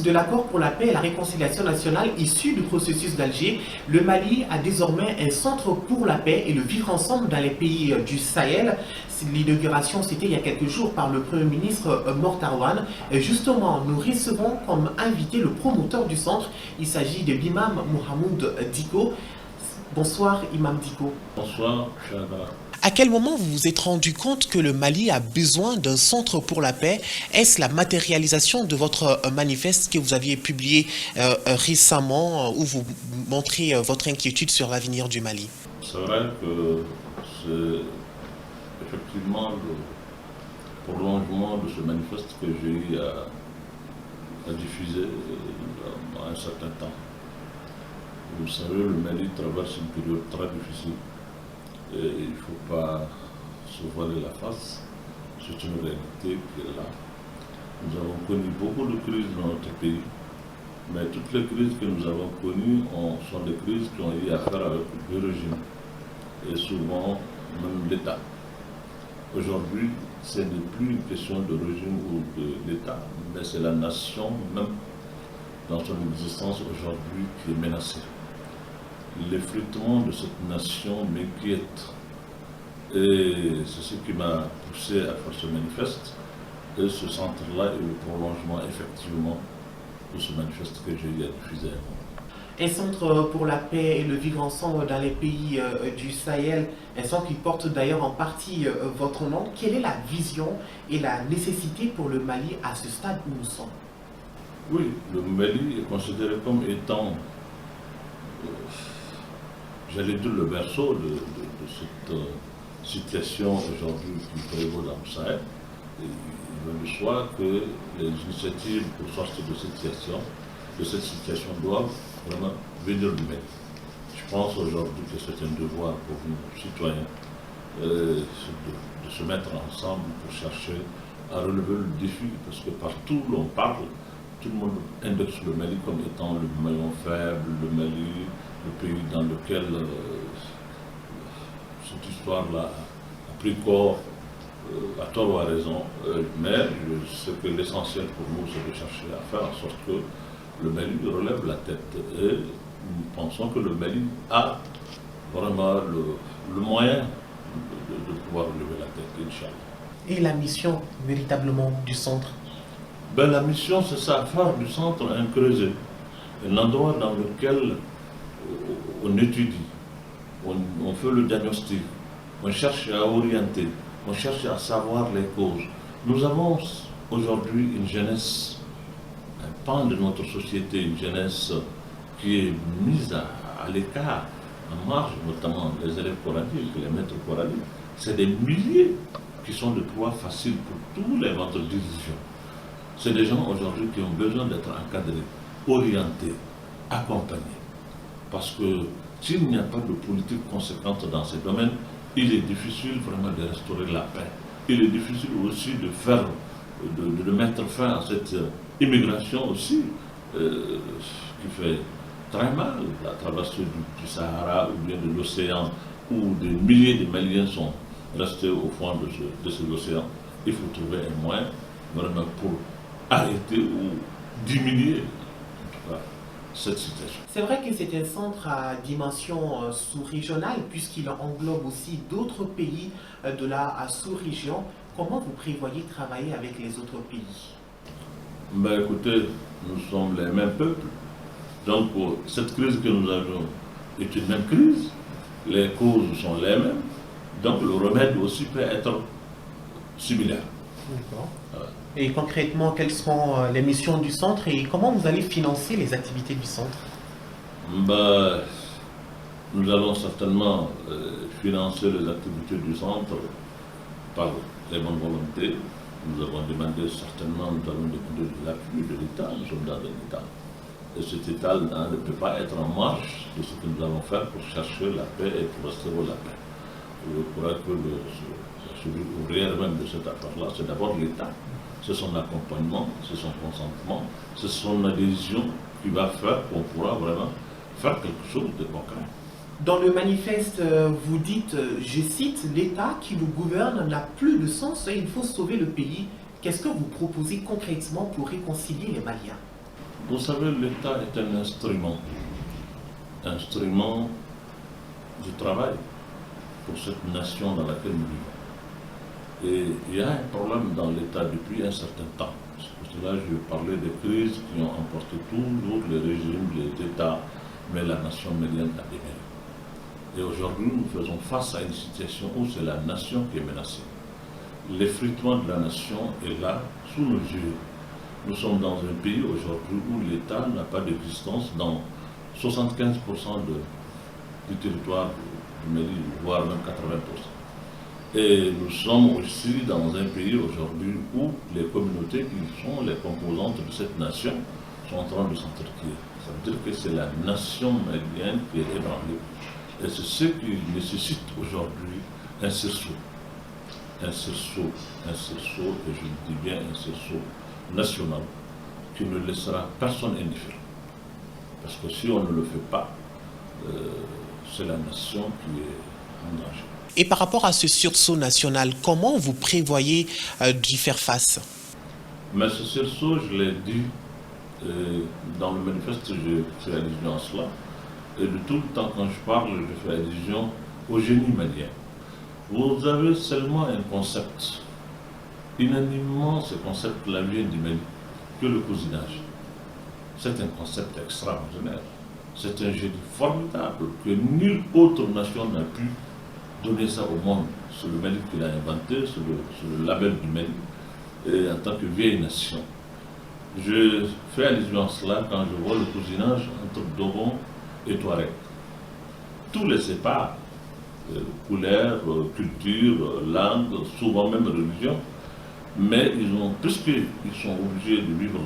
de l'accord pour la paix et la réconciliation nationale issu du processus d'Alger, le Mali a désormais un centre pour la paix et le vivre ensemble dans les pays du Sahel. L'inauguration, c'était il y a quelques jours par le Premier ministre Mortarwan. Justement, nous recevons comme invité le promoteur du centre. Il s'agit de l'imam Mohamed Diko. Bonsoir, imam Diko. Bonsoir, Chada. À quel moment vous vous êtes rendu compte que le Mali a besoin d'un centre pour la paix? Est-ce la matérialisation de votre manifeste que vous aviez publié récemment où vous montrez votre inquiétude sur l'avenir du Mali? C'est vrai que c'est effectivement le prolongement de ce manifeste que j'ai eu à diffuser dans un certain temps. Vous savez, le Mali traverse une période très difficile. Et il ne faut pas se voiler la face, c'est une réalité qui est là. Nous avons connu beaucoup de crises dans notre pays, mais toutes les crises que nous avons connues sont des crises qui ont eu affaire avec le régime, et souvent même l'État. Aujourd'hui, ce n'est plus une question de régime ou de l'État, mais c'est la nation même dans son existence aujourd'hui qui est menacée. L'effritement de cette nation m'inquiète. Et c'est ce qui m'a poussé à faire ce manifeste. Et ce centre-là est le prolongement, effectivement, de ce manifeste que j'ai eu à diffuser. Un centre pour la paix et le vivre ensemble dans les pays du Sahel, un centre qui porte d'ailleurs en partie votre nom. Quelle est la vision et la nécessité pour le Mali à ce stade où nous sommes? Oui, le Mali est considéré comme étant j'allais dire le berceau de cette situation aujourd'hui qui prévaut dans le Sahel. Il va de soi que les initiatives pour sortir de cette situation doivent vraiment venir du Mali. Je pense aujourd'hui que c'est un devoir pour nous, citoyens, de se mettre ensemble pour chercher à relever le défi, parce que partout où l'on parle, tout le monde indexe le Mali comme étant le maillon faible, le Mali, le pays dans lequel cette histoire-là a pris corps, à tort ou à raison, mais ce que l'essentiel pour nous, c'est de chercher à faire en sorte que le Mali relève la tête. Et nous pensons que le Mali a vraiment le moyen de pouvoir relever la tête, Inch'Allah. Et la mission véritablement du centre? La mission, c'est ça, faire du centre un creuset, un endroit dans lequel on étudie, on fait le diagnostic, on cherche à orienter, on cherche à savoir les causes. Nous avons aujourd'hui une jeunesse, un pan de notre société, une jeunesse qui est mise à l'écart, en marge, notamment les élèves coraniques, les maîtres coraniques. C'est des milliers qui sont de proie facile pour tous les ventres dirigeants. C'est des gens aujourd'hui qui ont besoin d'être encadrés, orientés, accompagnés. Parce que s'il n'y a pas de politique conséquente dans ces domaines, il est difficile vraiment de restaurer la paix. Il est difficile aussi de mettre fin à cette immigration aussi, qui fait très mal, la traversée du Sahara ou bien de l'océan, où des milliers de Maliens sont restés au fond de cet océan. Il faut trouver un moyen vraiment pour arrêter ou diminuer cette situation. C'est vrai que c'est un centre à dimension sous-régionale puisqu'il englobe aussi d'autres pays de la sous-région. Comment vous prévoyez travailler avec les autres pays? Écoutez, nous sommes les mêmes peuples. Donc cette crise que nous avons est une même crise. Les causes sont les mêmes. Donc le remède aussi peut être similaire. D'accord. Et concrètement, quelles seront les missions du centre et comment vous allez financer les activités du centre? Nous allons certainement financer les activités du centre par les bonnes volontés. Nous avons demandé certainement, nous allons demander de l'appui de l'État. Nous sommes dans un État. Et cet État ne peut pas être en marge de ce que nous allons faire pour chercher la paix et pour restaurer la paix. Je crois que celui ouvrier même de cette affaire-là, c'est d'abord l'État. C'est son accompagnement, c'est son consentement, c'est son adhésion qui va faire qu'on pourra vraiment faire quelque chose de concret. Dans le manifeste, vous dites, je cite, l'État qui vous gouverne n'a plus de sens et il faut sauver le pays. Qu'est-ce que vous proposez concrètement pour réconcilier les Maliens? Vous savez, l'État est un instrument du travail pour cette nation dans laquelle nous vivons. Et il y a un problème dans l'État depuis un certain temps. C'est pour cela que je parlais des crises qui ont emporté toujours les régimes, les États, mais la nation malienne a démérité. Et aujourd'hui, nous faisons face à une situation où c'est la nation qui est menacée. L'effritement de la nation est là, sous nos yeux. Nous sommes dans un pays aujourd'hui où l'État n'a pas d'existence dans 75% du territoire du Mali, voire même 80%. Et nous sommes aussi dans un pays aujourd'hui où les communautés qui sont les composantes de cette nation sont en train de s'entretenir. Ça veut dire que c'est la nation malienne qui est ébranlée. Et c'est ce qui nécessite aujourd'hui un sursaut. Un sursaut, et je dis bien un sursaut national, qui ne laissera personne indifférent. Parce que si on ne le fait pas, c'est la nation qui est en danger. Et par rapport à ce sursaut national, comment vous prévoyez d'y faire face? Mais ce sursaut, je l'ai dit dans le manifeste, je fais allusion à cela. Et de tout le temps, quand je parle, je fais allusion au génie malien. Vous avez seulement un concept. Unanimement, ce concept-là vient du Mali, que le cousinage. C'est un concept extraordinaire. C'est un génie formidable que nulle autre nation n'a pu donner ça au monde. C'est le Mali qui l'a inventé, c'est le label du Mali, et en tant que vieille nation. Je fais allusion à cela quand je vois le cousinage entre Dogon et Touareg. Tous les séparent, couleur, culture, langue, souvent même religion, mais puisqu'ils sont obligés de vivre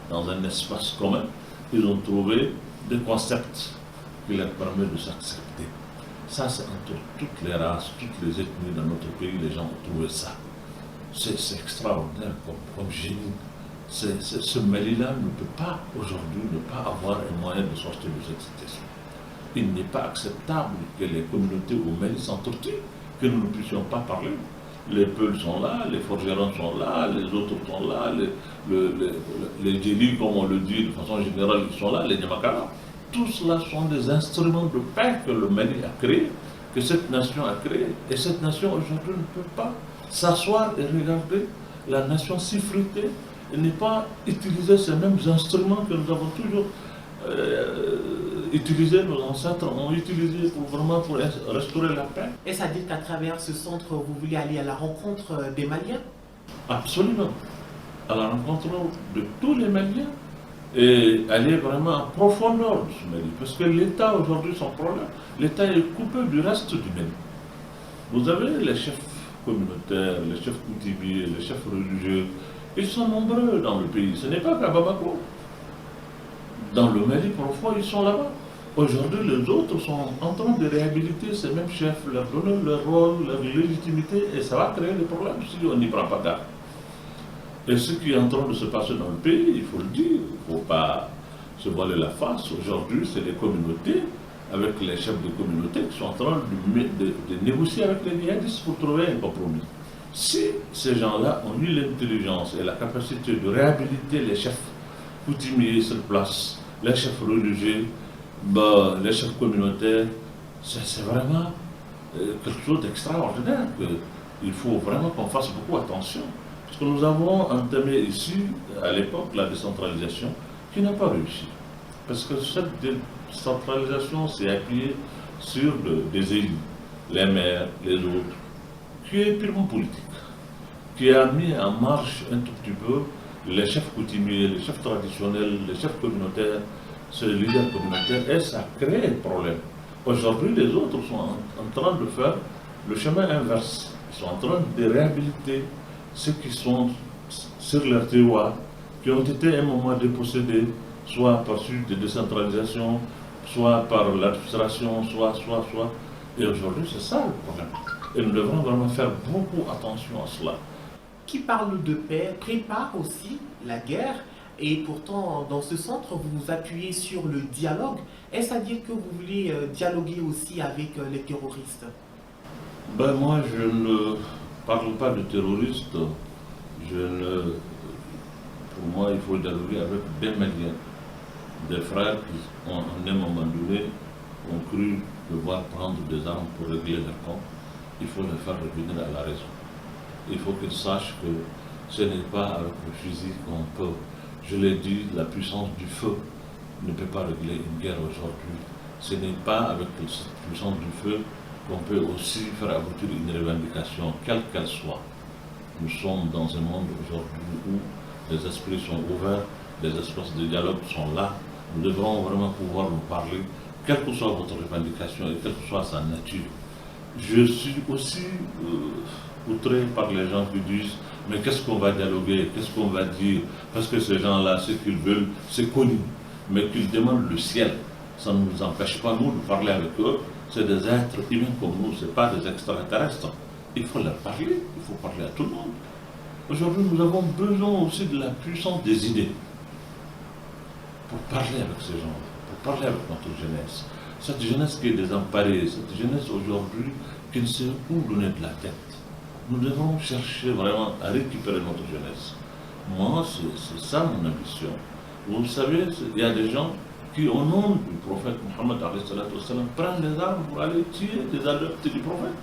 dans un espace commun, ils ont trouvé des concepts qui leur permettent de s'accepter. Ça, c'est entre toutes les races, toutes les ethnies dans notre pays, les gens ont trouvé ça. C'est extraordinaire comme génie. Ce Mali-là ne peut pas aujourd'hui ne pas avoir un moyen de sortir de cette situation. Il n'est pas acceptable que les communautés au Mali s'entretuent, que nous ne puissions pas parler. Les Peuls sont là, les Forgerons sont là, les autres sont là, les Djeli, comme on le dit de façon générale, ils sont là, les Nyamakara. Tout cela sont des instruments de paix que le Mali a créés, que cette nation a créés. Et cette nation aujourd'hui ne peut pas s'asseoir et regarder la nation s'effriter et ne pas utiliser ces mêmes instruments que nous avons toujours utilisés, nos ancêtres ont utilisé pour restaurer la paix. Est-ce à dire qu'à travers ce centre, vous voulez aller à la rencontre des Maliens? Absolument. À la rencontre de tous les Maliens et aller vraiment en profondeur de ce Mali. Parce que l'État aujourd'hui, son problème, l'État est coupé du reste du Mali. Vous avez les chefs communautaires, les chefs coutumiers, les chefs religieux, ils sont nombreux dans le pays. Ce n'est pas qu'à Bamako. Dans le Mali, parfois, ils sont là-bas. Aujourd'hui, les autres sont en train de réhabiliter ces mêmes chefs, leur donner leur rôle, leur légitimité, et ça va créer des problèmes si on n'y prend pas garde. Et ce qui est en train de se passer dans le pays, il faut le dire, il ne faut pas se voiler la face. Aujourd'hui, c'est les communautés, avec les chefs de communauté, qui sont en train de négocier avec les djihadistes pour trouver un compromis. Si ces gens-là ont eu l'intelligence et la capacité de réhabiliter les chefs coutumiers sur place, les chefs religieux, les chefs communautaires, c'est vraiment quelque chose d'extraordinaire. Il faut vraiment qu'on fasse beaucoup attention. Parce que nous avons entamé ici, à l'époque, la décentralisation qui n'a pas réussi. Parce que cette décentralisation s'est appuyée sur des élus, les maires, les autres, qui est purement politique, qui a mis en marche un tout petit peu les chefs coutumiers, les chefs traditionnels, les chefs communautaires, ces leaders communautaires, et ça crée un problème. Aujourd'hui, les autres sont en train de faire le chemin inverse. Ils sont en train de réhabiliter ceux qui sont sur leur terroir, qui ont été à un moment dépossédés, soit par suite de décentralisation, soit par l'administration, soit. Et aujourd'hui, c'est ça le problème. Et nous devrons vraiment faire beaucoup attention à cela. Qui parle de paix prépare aussi la guerre, et pourtant dans ce centre vous vous appuyez sur le dialogue. Est-ce à dire que vous voulez dialoguer aussi avec les terroristes? Moi je ne parle pas de terroristes. Pour moi il faut dialoguer avec des Maliens. des frères qui, en un moment donné, ont cru devoir prendre des armes pour régler leur compte. Il faut les faire revenir à la raison. Il faut qu'ils sachent que ce n'est pas avec le fusil qu'on peut. Je l'ai dit, la puissance du feu ne peut pas régler une guerre aujourd'hui. Ce n'est pas avec cette puissance du feu qu'on peut aussi faire aboutir une revendication, quelle qu'elle soit. Nous sommes dans un monde aujourd'hui où les esprits sont ouverts, les espaces de dialogue sont là. Nous devrons vraiment pouvoir nous parler, quelle que soit votre revendication et quelle que soit sa nature. Je suis aussi outré par les gens qui disent « mais qu'est-ce qu'on va dialoguer, qu'est-ce qu'on va dire ?» Parce que ces gens-là, ce qu'ils veulent, c'est connu. Mais qu'ils demandent le ciel, ça ne nous empêche pas, nous, de parler avec eux. C'est des êtres humains comme nous, ce n'est pas des extraterrestres. Il faut leur parler, il faut parler à tout le monde. Aujourd'hui, nous avons besoin aussi de la puissance des idées pour parler avec ces gens, pour parler avec notre jeunesse. Cette jeunesse qui est désemparée, cette jeunesse aujourd'hui qui ne sait où donner de la tête. Nous devons chercher vraiment à récupérer notre jeunesse. Moi, c'est ça mon ambition. Vous savez, il y a des gens qui, au nom du prophète Mohammed, prennent des armes pour aller tuer des adeptes du prophète.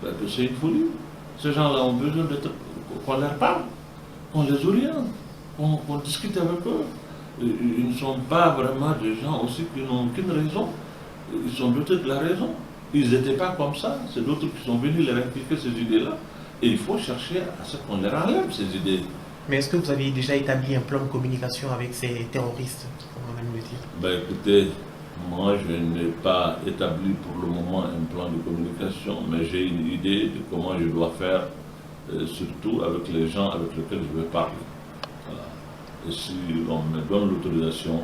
Ben, c'est une folie. Ces gens-là ont besoin qu'on leur parle, qu'on les oriente, qu'on discute avec eux. Ils ne sont pas vraiment des gens aussi qui n'ont aucune raison. Ils sont dotés de la raison. Ils n'étaient pas comme ça. C'est d'autres qui sont venus leur inculquer ces idées-là. Et il faut chercher à ce qu'on leur enlève ces idées. Mais est-ce que vous avez déjà établi un plan de communication avec ces terroristes, on va même le dire? Ben écoutez, moi je n'ai pas établi pour le moment un plan de communication, mais j'ai une idée de comment je dois faire, surtout avec les gens avec lesquels je vais parler. Voilà. Et si on me donne l'autorisation,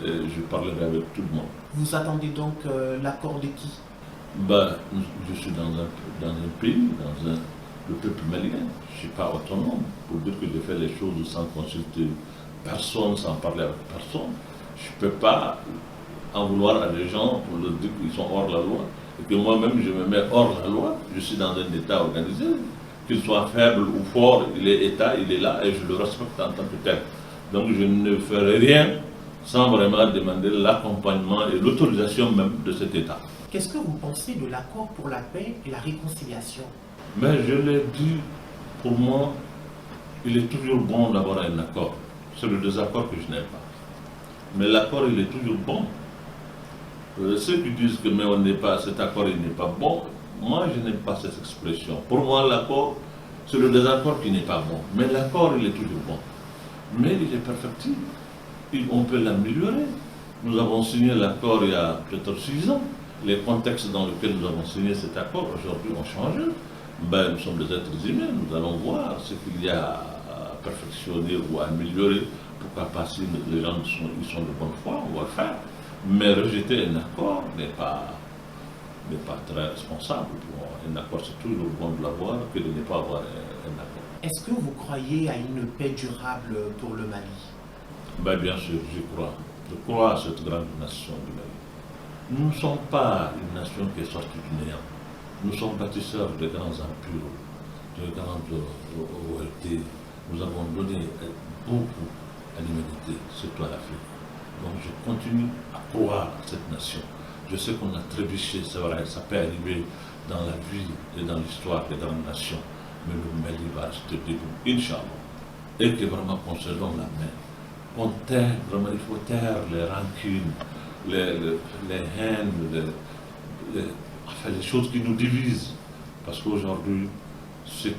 je parlerai avec tout le monde. Vous attendez donc l'accord de qui? Ben, je suis dans un pays, le peuple malien. Je ne suis pas autonome pour dire que je fais les choses sans consulter personne, sans parler avec personne. Je ne peux pas en vouloir à des gens pour leur dire qu'ils sont hors la loi. Et que moi-même, je me mets hors la loi. Je suis dans un État organisé. Qu'il soit faible ou fort, il est État, il est là et je le respecte en tant que tel. Donc je ne ferai rien sans vraiment demander l'accompagnement et l'autorisation même de cet État. Qu'est-ce que vous pensez de l'accord pour la paix et la réconciliation? Mais je l'ai dit, pour moi, il est toujours bon d'avoir un accord. C'est le désaccord que je n'aime pas. Mais l'accord, il est toujours bon. Ceux qui disent que mais on n'est pas, cet accord il n'est pas bon, moi je n'aime pas cette expression. Pour moi, l'accord, c'est le désaccord qui n'est pas bon. Mais l'accord, il est toujours bon. Mais il est perfectible. On peut l'améliorer. Nous avons signé l'accord il y a peut-être 6 ans. Les contextes dans lesquels nous avons signé cet accord aujourd'hui ont changé. Ben, nous sommes des êtres humains, nous allons voir ce qu'il y a à perfectionner ou à améliorer. Pourquoi pas si les gens ils sont de bonne foi, on va le faire. Mais rejeter un accord n'est pas très responsable. Un accord, c'est toujours bon de l'avoir que de ne pas avoir un accord. Est-ce que vous croyez à une paix durable pour le Mali? Ben, bien sûr, j'y crois. Je crois à cette grande nation du Mali. Nous ne sommes pas une nation qui est sortie du néant. Nous sommes bâtisseurs de grands empires, de grandes royautés. Nous avons donné beaucoup à l'humanité, surtout à l'Afrique. Donc je continue à croire à cette nation. Je sais qu'on a trébuché, c'est vrai, ça peut arriver dans la vie et dans l'histoire des grandes nations. Mais le Mali va rester debout, Inch'Allah. Et que vraiment qu'on se donne la main. On terre, vraiment, il faut taire les rancunes, les haines, les choses qui nous divisent. Parce qu'aujourd'hui, ce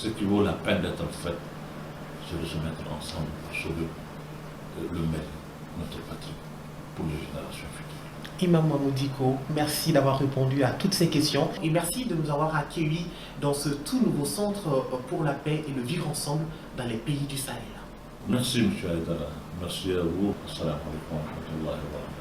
qui vaut la peine d'être fait, c'est de se mettre ensemble pour sauver le Mali, notre patrie, pour les générations futures. Imam Mamoudiko, merci d'avoir répondu à toutes ces questions et merci de nous avoir accueillis dans ce tout nouveau centre pour la paix et le vivre ensemble dans les pays du Sahel. Merci M. Aïdara, merci à vous. Assalamu alaikum wa rahmatullahi wa barakatuh.